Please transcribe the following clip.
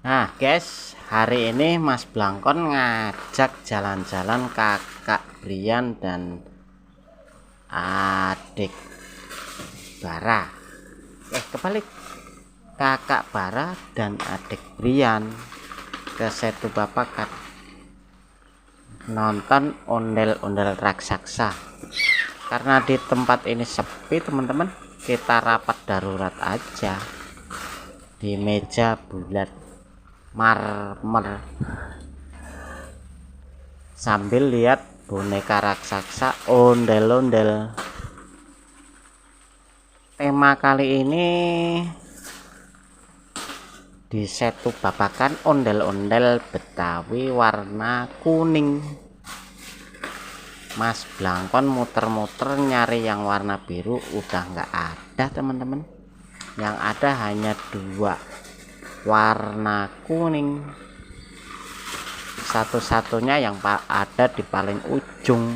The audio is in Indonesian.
Nah guys, hari ini Mas Blangkon ngajak jalan-jalan kakak Brian dan adik Bara. Kebalik, kakak Bara dan adik Brian ke Setu Babakan nonton ondel-ondel raksasa. Karena di tempat ini sepi teman-teman, kita rapat darurat aja di meja bulat marmer sambil lihat boneka raksasa ondel-ondel. Tema kali ini di Setu Babakan ondel-ondel Betawi warna kuning. Mas Blangkon muter-muter nyari yang warna biru, udah nggak ada teman-teman. Yang ada hanya dua warna kuning, satu-satunya yang ada di paling ujung.